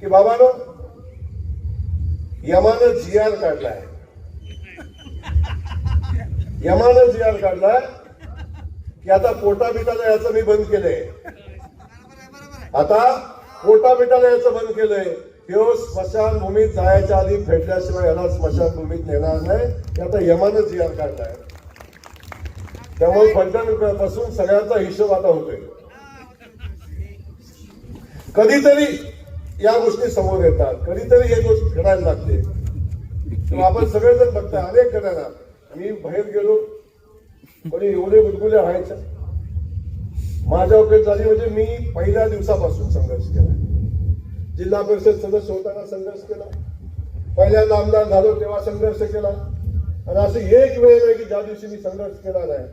की बाबानो यमानं GR काढलाय, यमानं GR काढलाय की आता पोटा बिटाला याचं मी बंद केलंय, आता पोटा बिटाला याचं बंद केलंय. ह्यो स्मशानभूमीत जायच्या आधी फेडल्याशिवाय याला स्मशानभूमीत नेणार नाही, हे आता यमानं GR काढलाय. त्यामुळे फलटणपासून सगळ्यांचा हिशोब आता होतोय. कधीतरी या गोष्टी समोर येतात, कधीतरी हे गोष्ट घडायला लागते. आपण सगळेजण बघता अनेक जणांना मी बाहेर गेलो पण एवढे गुदगुले व्हायच्या माझ्या वगैरे झाली. म्हणजे मी पहिल्या दिवसापासून संघर्ष केला, जिल्हा परिषद सदस्य होताना संघर्ष केला, पहिल्यांदा आमदार झालो तेव्हा संघर्ष केला. आणि असं एक वेळ नाही की ज्या दिवशी मी संघर्ष केला नाही.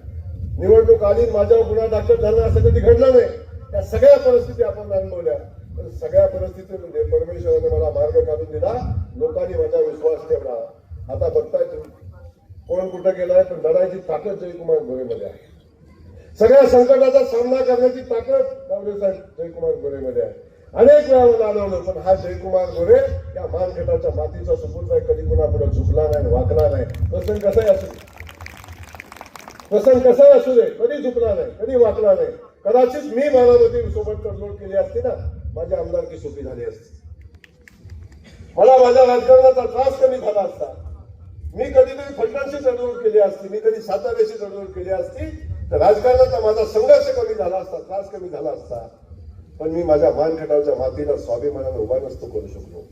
निवडणूक आली माझ्यावर गुन्हा दाखल झाला असं कधी घडलं नाही. त्या सगळ्या परिस्थिती आपण अनुभवल्या. पण सगळ्या परिस्थितीमध्ये परमेश्वराने मला मार्ग काढून दिला, लोकांनी माझा विश्वास ठेवला. आता बघताय कोण कुठं गेलाय, पण लढायची ताकद जयकुमार गोरेमध्ये आहे. सगळ्या संकटाचा सामना करण्याची ताकद साहेब जयकुमार गोरेमध्ये आहे. अनेक वेळा मला अनुभवलं, पण हा जयकुमार गोरे या मानखेटाच्या मातीचा सुपुत्र आहे. कधी कुणापुढे झुकला नाही, वाकला नाही. प्रसंग कसाही असू दे, प्रसंग कसाही असू दे, कधी झुकला नाही, कधी वाकला नाही. कदाचित मी बारामती सोबत तडजोड केली असती ना, माझी आमदारकी सोपी झाली असती. मला माझ्या राजकारणाचा त्रास कमी झाला असता. मी कधीतरी फलटणशी तडजोड केली असती, मी कधी साताऱ्याशी तडजोड केली असती, तर राजकारणाचा माझा संघर्ष कमी झाला असता, त्रास कमी झाला असता. पण मी माझ्या मानखटावच्या मातीला स्वाभिमानाने उभा नसतो करू शकलो.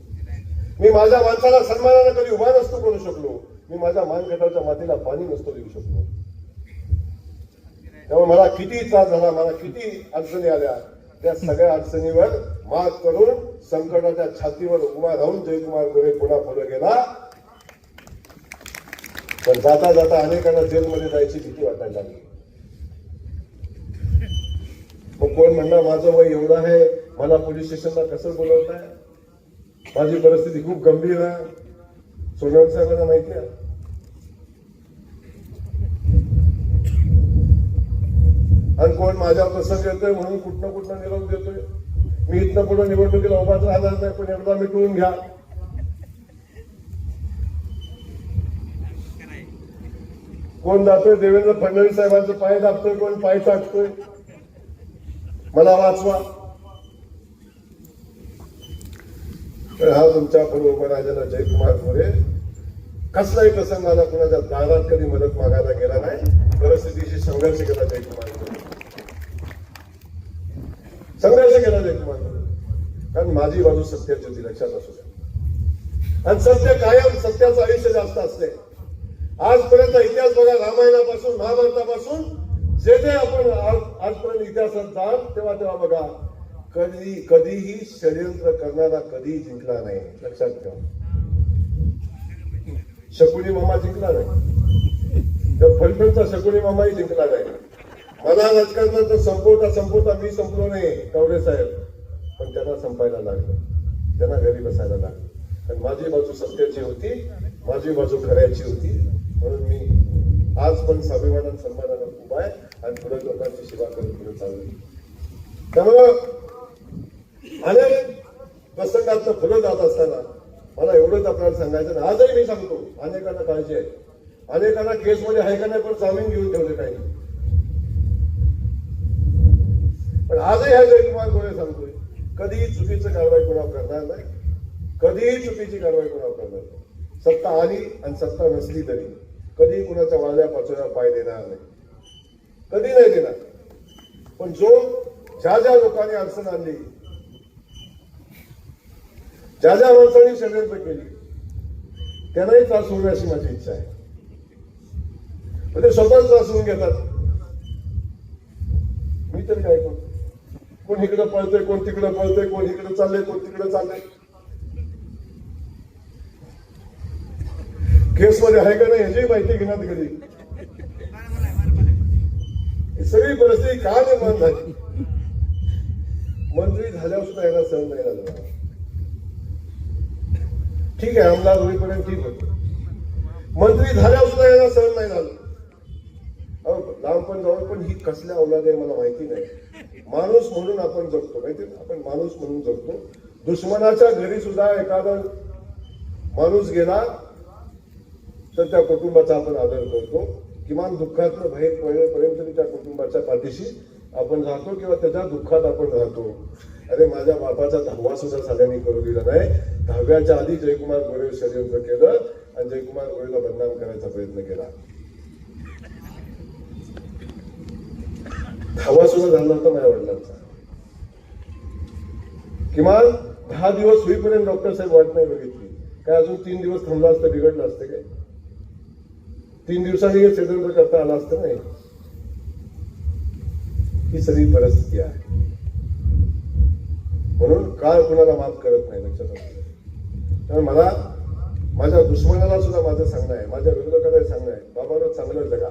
मी माझ्या माणसाला सन्मानाने कधी उभा नसतो करू शकलो. मी माझ्या मानखटावच्या मातीला पाणी नसतो देऊ शकलो. त्यामुळे मला किती त्रास झाला, मला किती अडचणी आल्या, त्या सगळ्या अडचणीवर मात करून संकटाच्या छातीवर उभा राहून जयकुमार गोरे पुन्हा पुढे गेला. पण जाता जाता अनेकांना जेलमध्ये जायची भीती वाटायला लागली. मग कोण म्हणणार माझं वय एवढं आहे, मला पोलीस स्टेशनला कसं बोलवत आहे, माझी परिस्थिती खूप गंभीर आहे. सोनवणे साहेबांना माहिती आहे. आणि कोण माझ्यावर कसं येतोय म्हणून कुठनं निरोप देतोय. मी इथनं पुढे निवडणुकीला उभाच राहणार नाही, पण एकदा मिटवून घ्या. कोण जातोय देवेंद्र फडणवीस साहेबांचं पाय दाबतोय, कोण पाय चाटतोय, मला वाचवा. तर हा तुमच्या पुढे उभं राहिलेला जयकुमार गोरे कसलाही प्रसंग आला कुणाच्या दारात कधी मदत मागायला गेला नाही. परिस्थितीशी संघर्ष केला जयकुमार गोरे, संघर्ष केला जयकुमार गोरे. कारण माझी बाजू सत्याची होती, लक्षात असू द्या. आणि सत्य कायम, सत्याचं आयुष्य जास्त असते. आजपर्यंत इतिहास बघा, रामायणापासून महाभारतापासून जे जे आपण आजपर्यंत इतिहासात जाल तेव्हा बघा, कधीही षडयंत्र करणारा कधीही जिंकला नाही. लक्षात ठेवा. शकुनी मामा जिंकला नाही, तर फलटणचा शकुनी मामाही जिंकला नाही. मला राजकारणात संपवता मी संपलो नाही कवडे साहेब, पण त्यांना संपायला लागलं, त्यांना घरी बसायला लागलं. पण माझी बाजू सत्याची होती, माझी बाजू खऱ्याची होती. म्हणून मी आज पण स्वाभिमानानं सन्मानानं उभा आहे आणि पुढे लोकांची सेवा करून पुढे चालू. त्यामुळं अनेक प्रसंगात पुढे जात असताना मला एवढंच आपल्याला सांगायचं. आजही मी सांगतो, अनेकांना काळजी आहे, अनेकांना केसमध्ये आहे का नाही पण जामीन घेऊन ठेवले काही. पण आजही हा जयकुमार गोरे सांगतोय, कधीही चुकीची कारवाई कोणावर करणार नाही, कधीही चुकीची कारवाई कोणावर करणार नाही. सत्ता आली आणि सत्ता नसली तरी कधी कुणाच्या वाळल्या पाचोळ्या पाय देणार नाही, कधी नाही देणार. पण ज्या लोकांनी अडचण आणली, ज्या माणसांनी षडयंत्र केली, त्यांनाही त्रास होईल अशी माझी इच्छा आहे. म्हणजे स्वतःच त्रास होऊन घेतात. मी तरी काय करतो, कोण इकडे पळतोय, कोण तिकडे पळतोय, कोण इकडे चाललंय, कोण तिकडे चाललंय. केसमध्ये आहे का नाही ह्याची माहिती घेण्यात कधी. सगळी परिस्थिती का निर्माण झाली. मंत्री झाल्यावर सुद्धा याला सहन नाही झालं. ठीक आहे, आमदार होईपर्यंत ठीक होत, मंत्री झाल्यावर सुद्धा याला सहन नाही झालं. लहानपण जवळ पण ही कसल्या औलाद आहे मला माहिती नाही. माणूस म्हणून आपण जगतो, माहिती, आपण माणूस म्हणून जगतो. दुश्मनाच्या घरी सुद्धा एखादा माणूस गेला तर त्या कुटुंबाचा आपण आदर करतो. किमान दुःखातनं बाहेर पडेपर्यंत तरी त्या कुटुंबाच्या पाठीशी आपण राहतो किंवा त्याच्या दुःखात आपण राहतो. अरे माझ्या बापाचा 10वा सुद्धा साल्याने करू दिला नाही. 10व्याच्या आधी जयकुमार गोरे षडयंत्र केलं आणि जयकुमार गोरेला बदनाम करायचा प्रयत्न केला. 10वा सुद्धा झाला होता माझ्या वडिलांचा. किमान 10 दिवस होईपर्यंत डॉक्टर साहेब वाट नाही बघितली. काय अजून 3 दिवस थांबला असतं बिघडलं असतं काय? 3 दिवसांनी हे षडयंत्र करता आलं असतं नाही. ही सगळी परिस्थिती आहे. म्हणून काळ कुणाला माफ करत नाही, लक्षात असतं. त्यामुळे मला माझ्या दुश्मनाला सुद्धा माझं सांगणं आहे, माझ्या विरोधकाला सांगणं आहे, बाबांना चांगलं जगा.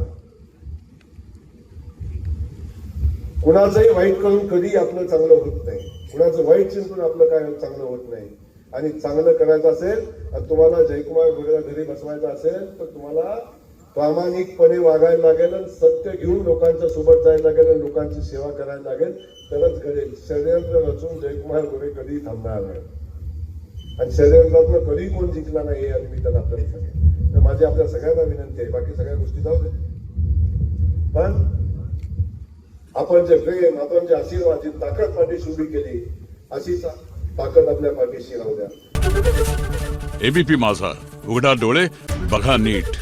कुणाचंही वाईट करून कधी आपलं चांगलं होत नाही. कुणाचं वाईट चिंतून आपलं काय चांगलं होत नाही. आणि चांगलं करायचं असेल आणि तुम्हाला जयकुमार गोरेला घरी बसवायचं असेल तर तुम्हाला प्रामाणिकपणे वागायला लागेल आणि सत्य घेऊन लोकांच्या सोबत जायला लागेल आणि लोकांची सेवा करायला लागेल, तरच घडेल. षडयंत्र रचून जयकुमार गोरे कधी थांबणार नाही आणि षडयंत्रातनं कधी कोण जिंकला नाही हे मी त्यांना आपल्याला सांगेन. तर माझी आपल्या सगळ्यांना विनंती आहे, बाकी सगळ्या गोष्टी जाऊ दे, पण आपण जे प्रेम, आपण जे आशीर्वाद, जी ताकद पाठीशी उभी केली, अशी ताकद आपल्या पाठीशी राहू द्या. एबीपी माझा, उघडा डोळे बघा नीट.